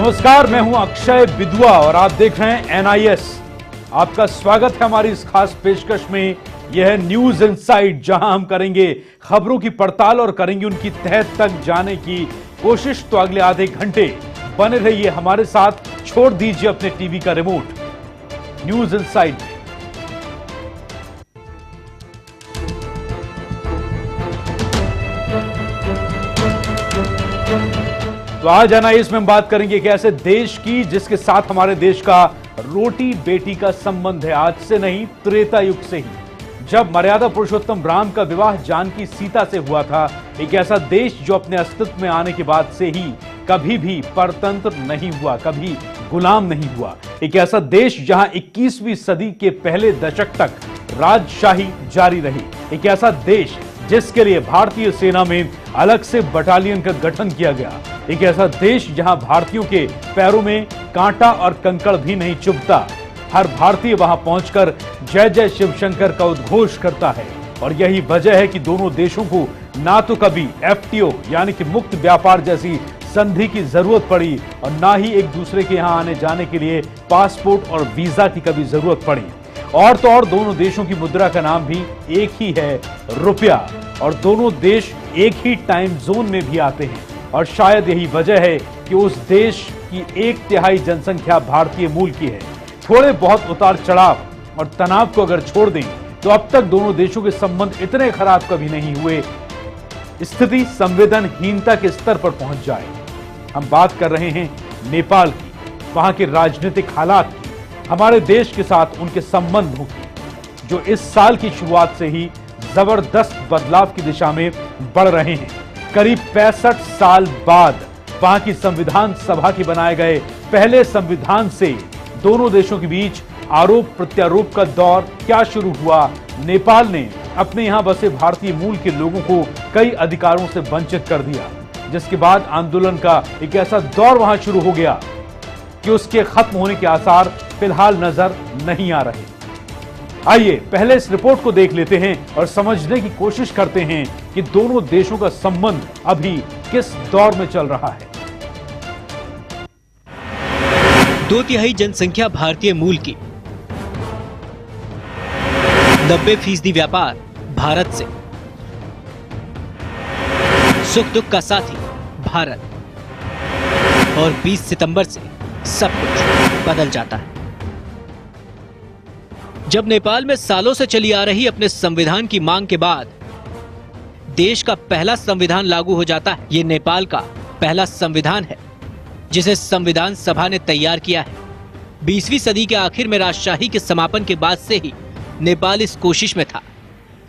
नमस्कार, मैं हूं अक्षय बिदुआ और आप देख रहे हैं एनआईएस। आपका स्वागत है हमारी इस खास पेशकश में। यह है न्यूज इनसाइड, जहां हम करेंगे खबरों की पड़ताल और करेंगे उनकी तह तक जाने की कोशिश। तो अगले आधे घंटे बने रहिए हमारे साथ, छोड़ दीजिए अपने टीवी का रिमोट। न्यूज इनसाइड में तो आज एनआईएस में हम बात करेंगे एक ऐसे देश की जिसके साथ हमारे देश का रोटी बेटी का संबंध है। आज से नहीं, त्रेता युग से ही, जब मर्यादा पुरुषोत्तम राम का विवाह जानकी सीता से हुआ था। एक ऐसा देश जो अपने अस्तित्व में आने के बाद से ही कभी भी परतंत्र नहीं हुआ, कभी गुलाम नहीं हुआ। एक ऐसा देश जहां 21वीं सदी के पहले दशक तक राजशाही जारी रही। एक ऐसा देश जिसके लिए भारतीय सेना में अलग से बटालियन का गठन किया गया। एक ऐसा देश जहां भारतीयों के पैरों में कांटा और कंकड़ भी नहीं चुभता। हर भारतीय वहां पहुंचकर जय जय शिव शंकर का उद्घोष करता है। और यही वजह है कि दोनों देशों को ना तो कभी एफटीओ यानी कि मुक्त व्यापार जैसी संधि की जरूरत पड़ी और ना ही एक दूसरे के यहां आने जाने के लिए पासपोर्ट और वीजा की कभी जरूरत पड़ी। और तो और दोनों देशों की मुद्रा का नाम भी एक ही है, रुपया। और दोनों देश एक ही टाइम जोन में भी आते हैं। और शायद यही वजह है कि उस देश की 1/3 जनसंख्या भारतीय मूल की है। थोड़े बहुत उतार चढ़ाव और तनाव को अगर छोड़ दें तो अब तक दोनों देशों के संबंध इतने खराब कभी नहीं हुए, स्थिति संवेदनहीनता के स्तर पर पहुंच जाए। हम बात कर रहे हैं नेपाल की, वहां के राजनीतिक हालात की, हमारे देश के साथ उनके संबंधों की, जो इस साल की शुरुआत से ही जबरदस्त बदलाव की दिशा में बढ़ रहे हैं। करीब 65 साल बाद वहां की संविधान सभा के बनाए गए पहले संविधान से दोनों देशों के बीच आरोप प्रत्यारोप का दौर क्या शुरू हुआ। नेपाल ने अपने यहां बसे भारतीय मूल के लोगों को कई अधिकारों से वंचित कर दिया, जिसके बाद आंदोलन का एक ऐसा दौर वहां शुरू हो गया कि उसके खत्म होने के आसार फिलहाल नजर नहीं आ रहे। आइए पहले इस रिपोर्ट को देख लेते हैं और समझने की कोशिश करते हैं कि दोनों देशों का संबंध अभी किस दौर में चल रहा है। 2/3 जनसंख्या भारतीय मूल की, 90% व्यापार भारत से, सुख दुख का साथी भारत, और 20 सितंबर से सब कुछ बदल जाता है। जब नेपाल में सालों से चली आ रही अपने संविधान की मांग के बाद देश का पहला संविधान लागू हो जाता है। ये नेपाल का पहला संविधान है जिसे संविधान सभा ने तैयार किया है। 20वीं सदी के आखिर में राजशाही के समापन के बाद से ही नेपाल इस कोशिश में था।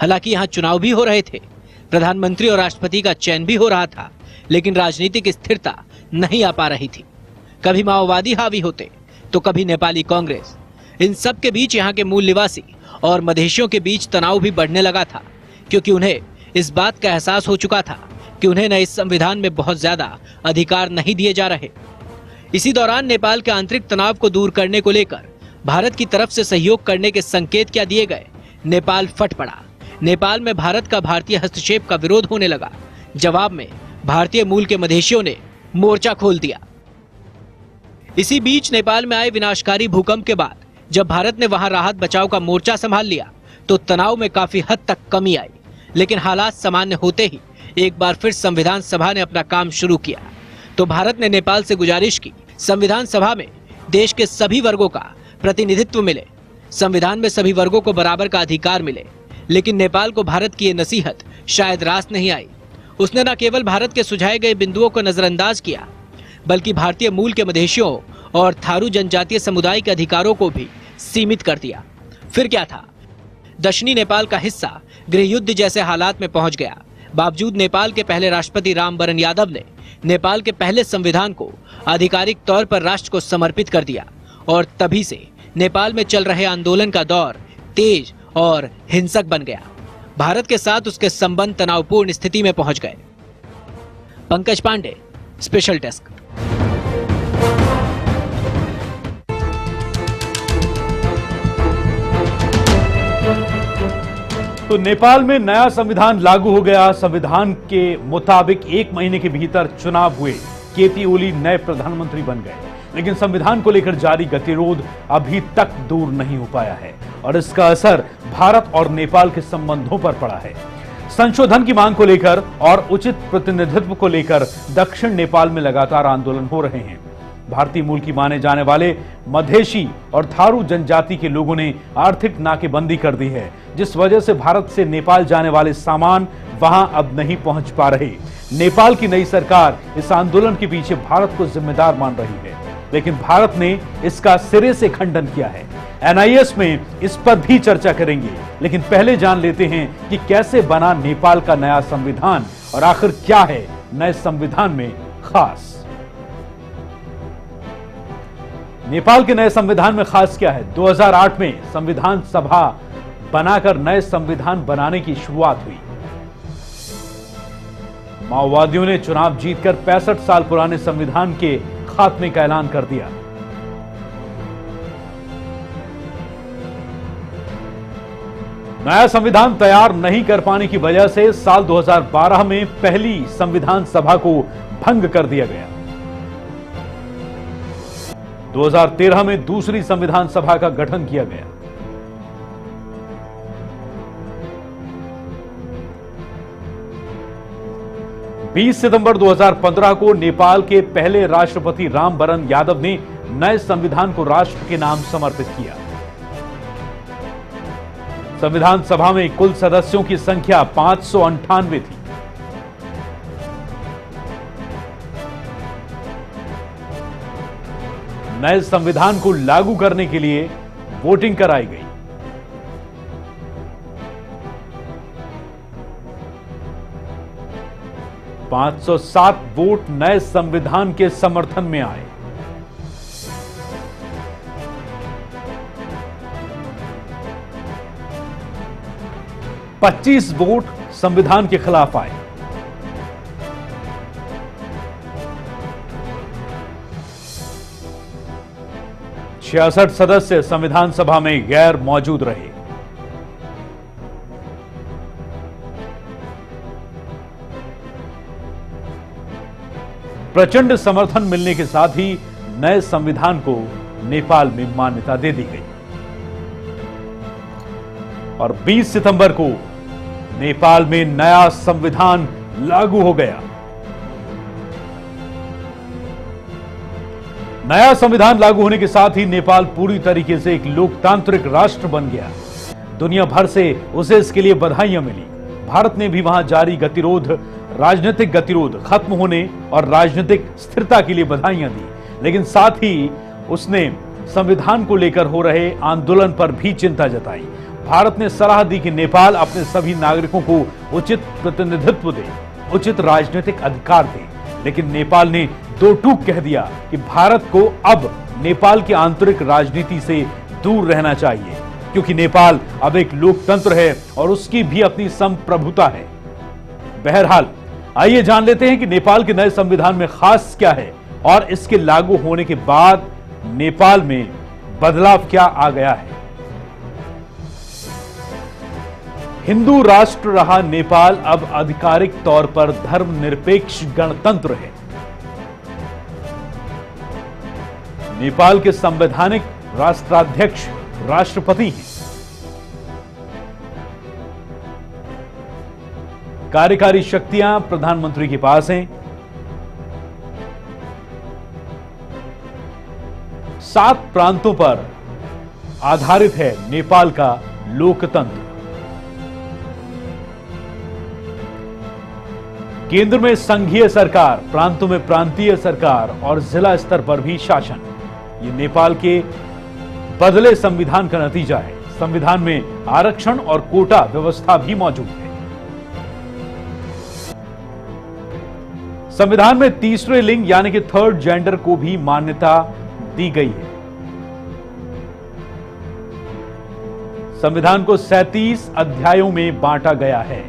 हालांकि यहाँ चुनाव भी हो रहे थे, प्रधानमंत्री और राष्ट्रपति का चयन भी हो रहा था, लेकिन राजनीतिक स्थिरता नहीं आ पा रही थी। कभी माओवादी हावी होते तो कभी नेपाली कांग्रेस। इन सब के बीच यहाँ के मूल निवासी और मधेशियों के बीच तनाव भी बढ़ने लगा था, क्योंकि उन्हें इस बात का एहसास हो चुका था कि उन्हें नए संविधान में बहुत ज्यादा अधिकार नहीं दिए जा रहे। इसी दौरान नेपाल के आंतरिक तनाव को दूर करने को लेकर भारत की तरफ से सहयोग करने के संकेत क्या दिए गए। नेपाल फट पड़ा। नेपाल में भारत का भारतीय हस्तक्षेप का विरोध होने लगा। जवाब में भारतीय मूल के मधेशियों ने मोर्चा खोल दिया। इसी बीच नेपाल में आए विनाशकारी भूकंप के बाद जब भारत ने वहां राहत बचाव का मोर्चा संभाल लिया तो तनाव में काफी हद तक कमी आई। लेकिन हालात सामान्य होते ही एक बार फिर संविधान सभा ने अपना काम शुरू किया। तो भारत ने नेपाल से गुजारिश की, संविधान सभा में देश के सभी वर्गों का प्रतिनिधित्व मिले, संविधान में सभी वर्गों को बराबर का अधिकार मिले। लेकिन नेपाल को भारत की ये नसीहत शायद रास नहीं आई। उसने न केवल भारत के सुझाए गए बिंदुओं को नजरअंदाज किया, बल्कि भारतीय मूल के मधेशियों और थारू जनजातीय समुदाय के अधिकारों को भी सीमित कर दिया। फिर क्या था? दक्षिणी नेपाल का हिस्सा गृह युद्ध जैसे हालात में पहुंच गया। बावजूद नेपाल के पहले राष्ट्रपति रामवरण यादव ने नेपाल के पहले संविधान को आधिकारिक तौर पर राष्ट्र को समर्पित कर दिया। और तभी से नेपाल में चल रहे आंदोलन का दौर तेज और हिंसक बन गया। भारत के साथ उसके संबंध तनावपूर्ण स्थिति में पहुंच गए। Pankaj Pandey, special desk. तो नेपाल में नया संविधान लागू हो गया। संविधान के मुताबिक 1 महीने के भीतर चुनाव हुए। केपी ओली नए प्रधानमंत्री बन गए, लेकिन संविधान को लेकर जारी गतिरोध अभी तक दूर नहीं हो पाया है और इसका असर भारत और नेपाल के संबंधों पर पड़ा है। संशोधन की मांग को लेकर और उचित प्रतिनिधित्व को लेकर दक्षिण नेपाल में लगातार आंदोलन हो रहे हैं। भारतीय मूल की माने जाने वाले मधेशी और थारू जनजाति के लोगों ने आर्थिक नाकेबंदी कर दी है, जिस वजह से भारत से नेपाल जाने वाले सामान वहां अब नहीं पहुंच पा रहे। नेपाल की नई सरकार इस आंदोलन के पीछे भारत को जिम्मेदार मान रही है, लेकिन भारत ने इसका सिरे से खंडन किया है। एनआईएस में इस पर भी चर्चा करेंगे, लेकिन पहले जान लेते हैं कि कैसे बना नेपाल का नया संविधान और आखिर क्या है नए संविधान में खास। नेपाल के नए संविधान में खास क्या है? 2008 में संविधान सभा बनाकर नए संविधान बनाने की शुरुआत हुई। माओवादियों ने चुनाव जीतकर 65 साल पुराने संविधान के खात्मे का ऐलान कर दिया। नया संविधान तैयार नहीं कर पाने की वजह से साल 2012 में पहली संविधान सभा को भंग कर दिया गया। 2013 में दूसरी संविधान सभा का गठन किया गया। बीस सितंबर 2015 को नेपाल के पहले राष्ट्रपति रामवरण यादव ने नए संविधान को राष्ट्र के नाम समर्पित किया। संविधान सभा में कुल सदस्यों की संख्या 598 थी। नए संविधान को लागू करने के लिए वोटिंग कराई गई। $507 वोट नए संविधान के समर्थन में आए। $25 वोट संविधान के खिलाफ आए। छियासठ सदस्य संविधान सभा में गैर मौजूद रहे। प्रचंड समर्थन मिलने के साथ ही नए संविधान को नेपाल में मान्यता दे दी गई और 20 सितंबर को नेपाल में नया संविधान लागू हो गया। नया संविधान लागू होने के साथ ही नेपाल पूरी तरीके से एक लोकतांत्रिक राष्ट्र बन गया। दुनिया भर से उसे इसके लिए बधाइयां मिली। भारत ने भी वहां जारी गतिरोध, राजनीतिक गतिरोध खत्म होने और राजनीतिक स्थिरता के लिए बधाइयां दी, लेकिन साथ ही उसने संविधान को लेकर हो रहे आंदोलन पर भी चिंता जताई। भारत ने सलाह दी कि नेपाल अपने सभी नागरिकों को उचित प्रतिनिधित्व दे, उचित राजनीतिक अधिकार दे, लेकिन नेपाल ने दो टूक कह दिया कि भारत को अब नेपाल की आंतरिक राजनीति से दूर रहना चाहिए, क्योंकि नेपाल अब एक लोकतंत्र है और उसकी भी अपनी संप्रभुता है। बहरहाल आइए जान लेते हैं कि नेपाल के नए संविधान में खास क्या है और इसके लागू होने के बाद नेपाल में बदलाव क्या आ गया है। हिंदू राष्ट्र रहा नेपाल अब आधिकारिक तौर पर धर्मनिरपेक्ष गणतंत्र है। नेपाल के संवैधानिक राष्ट्राध्यक्ष राष्ट्रपति हैं। कार्यकारी शक्तियां प्रधानमंत्री के पास हैं। 7 प्रांतों पर आधारित है नेपाल का लोकतंत्र। केंद्र में संघीय सरकार, प्रांतों में प्रांतीय सरकार और जिला स्तर पर भी शासन। ये नेपाल के बदले संविधान का नतीजा है। संविधान में आरक्षण और कोटा व्यवस्था भी मौजूद है। संविधान में तीसरे लिंग यानी कि थर्ड जेंडर को भी मान्यता दी गई है। संविधान को 37 अध्यायों में बांटा गया है।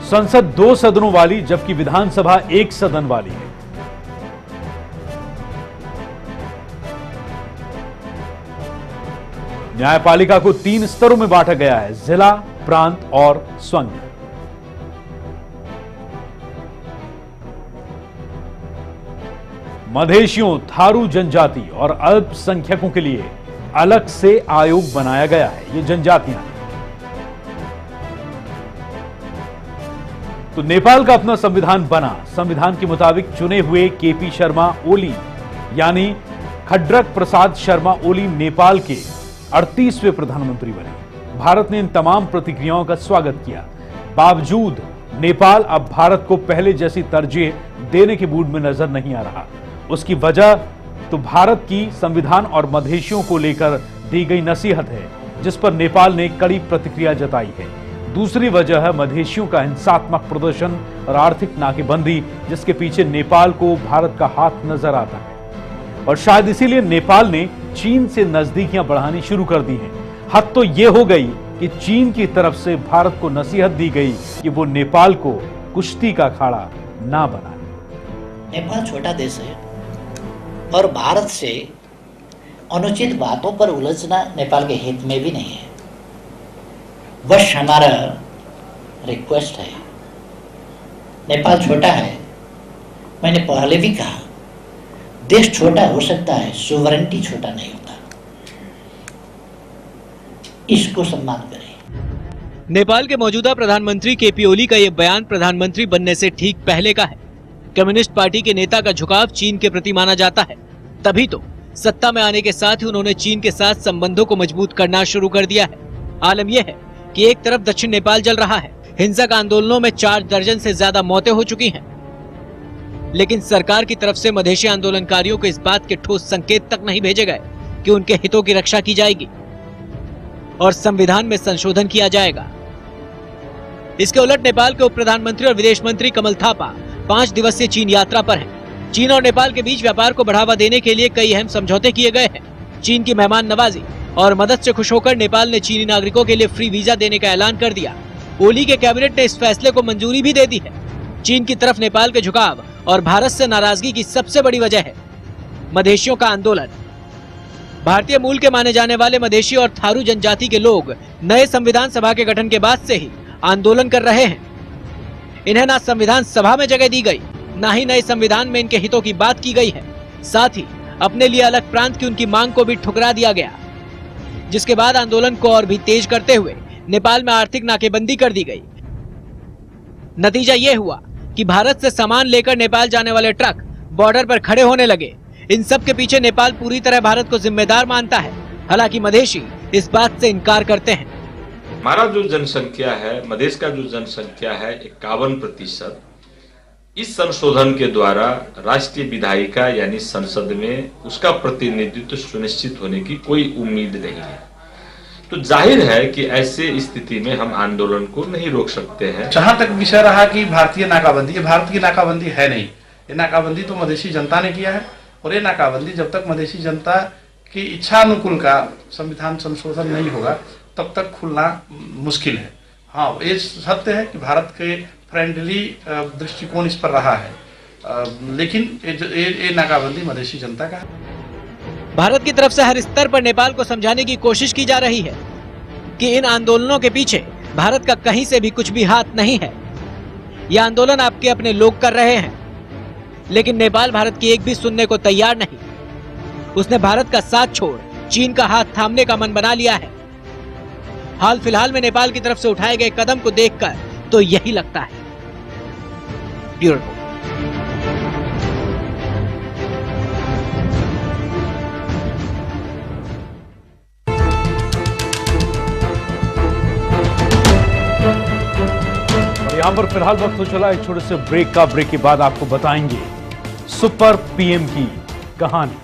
संसद 2 सदनों वाली जबकि विधानसभा 1 सदन वाली है। न्यायपालिका को 3 स्तरों में बांटा गया है, जिला, प्रांत और स्वंग। मधेशियों, थारू जनजाति और अल्पसंख्यकों के लिए अलग से आयोग बनाया गया है। ये जनजातियां हैं। तो नेपाल का अपना संविधान बना। संविधान के मुताबिक चुने हुए केपी शर्मा ओली यानी खड्रक प्रसाद शर्मा ओली नेपाल के 38वें प्रधानमंत्री बने। भारत ने इन तमाम प्रतिक्रियाओं का स्वागत किया। बावजूद नेपाल अब भारत को पहले जैसी तरजीह देने के मूड में नजर नहीं आ रहा। उसकी वजह तो भारत की संविधान और मधेशियों को लेकर दी गई नसीहत है, जिस पर नेपाल ने कड़ी प्रतिक्रिया जताई है। दूसरी वजह है मधेशियों का हिंसात्मक प्रदर्शन और आर्थिक नाकेबंदी, जिसके पीछे नेपाल को भारत का हाथ नजर आता है। और शायद इसीलिए नेपाल ने चीन से नजदीकियां बढ़ानी शुरू कर दी हैं। हद तो यह हो गई कि चीन की तरफ से भारत को नसीहत दी गई कि वो नेपाल को कुश्ती का अखाड़ा ना बनाए। नेपाल छोटा देश है और भारत से अनुचित बातों पर उलझना नेपाल के हित में भी नहीं है। बस हमारा रिक्वेस्ट है, नेपाल छोटा है, मैंने पहले भी कहा, देश छोटा हो सकता है, सोवरेंटी छोटा नहीं होता। इसको सम्मान करें। नेपाल के मौजूदा प्रधानमंत्री केपी ओली का यह बयान प्रधानमंत्री बनने से ठीक पहले का है। कम्युनिस्ट पार्टी के नेता का झुकाव चीन के प्रति माना जाता है, तभी तो सत्ता में आने के साथ ही उन्होंने चीन के साथ संबंधों को मजबूत करना शुरू कर दिया है। आलम यह है कि एक तरफ दक्षिण नेपाल जल रहा है, हिंसक आंदोलनों में 4 दर्जन से ज्यादा मौतें हो चुकी हैं, लेकिन सरकार की तरफ से मधेशी आंदोलनकारियों को इस बात के ठोस संकेत तक नहीं भेजे गए कि उनके हितों की रक्षा की जाएगी और संविधान में संशोधन किया जाएगा। इसके उलट नेपाल के उप प्रधानमंत्री और विदेश मंत्री कमल थापा 5 दिवसीय चीन यात्रा पर हैं। चीन और नेपाल के बीच व्यापार को बढ़ावा देने के लिए कई अहम समझौते किए गए हैं। चीन की मेहमान नवाजी और मदद से खुश होकर नेपाल ने चीनी नागरिकों के लिए फ्री वीजा देने का ऐलान कर दिया। ओली के कैबिनेट ने इस फैसले को मंजूरी भी दे दी है। चीन की तरफ नेपाल के झुकाव और भारत से नाराजगी की सबसे बड़ी वजह है मधेशियों का आंदोलन। भारतीय मूल के माने जाने वाले मधेशी और थारू जनजाति के लोग नए संविधान सभा के गठन के बाद से ही आंदोलन कर रहे हैं। इन्हें ना संविधान सभा में जगह दी गई, ना ही नए संविधान में इनके हितों की बात की गई है। साथ ही अपने लिए अलग प्रांत की उनकी मांग को भी ठुकरा दिया गया, जिसके बाद आंदोलन को और भी तेज करते हुए नेपाल में आर्थिक नाकेबंदी कर दी गई। नतीजा ये हुआ कि भारत से सामान लेकर नेपाल जाने वाले ट्रक बॉर्डर पर खड़े होने लगे। इन सब के पीछे नेपाल पूरी तरह भारत को जिम्मेदार मानता है। हालांकि मधेशी इस बात से इनकार करते हैं। हमारा जो जनसंख्या है, मधेश का जो जनसंख्या है 51%, इस संशोधन के द्वारा राष्ट्रीय विधायिका यानी संसद में उसका प्रतिनिधित्व सुनिश्चित होने की कोई उम्मीद नहीं है। तो जाहिर है कि ऐसे स्थिति में हम आंदोलन को नहीं रोक सकते हैं। जहां तक विषय रहा कि भारतीय नाकाबंदी, ये भारत की नाकाबंदी है नहीं। ये नाकाबंदी तो मधेशी जनता ने किया है और ये नाकाबंदी जब तक मधेशी जनता की इच्छा अनुकूल का संविधान संशोधन नहीं होगा तब तक खुलना मुश्किल है। हाँ, ये सत्य है कि भारत के फ्रेंडली दृष्टिकोण इस पर रहा है, लेकिन ये नाकाबंदी मधेशी जनता का है। भारत की तरफ से हर स्तर पर नेपाल को समझाने की कोशिश की जा रही है कि इन आंदोलनों के पीछे भारत का कहीं से भी कुछ भी हाथ नहीं है। यह आंदोलन आपके अपने लोग कर रहे हैं, लेकिन नेपाल भारत की एक भी सुनने को तैयार नहीं। उसने भारत का साथ छोड़ चीन का हाथ थामने का मन बना लिया है। हाल फिलहाल में नेपाल की तरफ से उठाए गए कदम को देखकर तो यही लगता है। Bureau report. यहां पर फिलहाल वक्त हो चला एक छोटे से ब्रेक का। ब्रेक के बाद आपको बताएंगे सुपर पीएम की कहानी।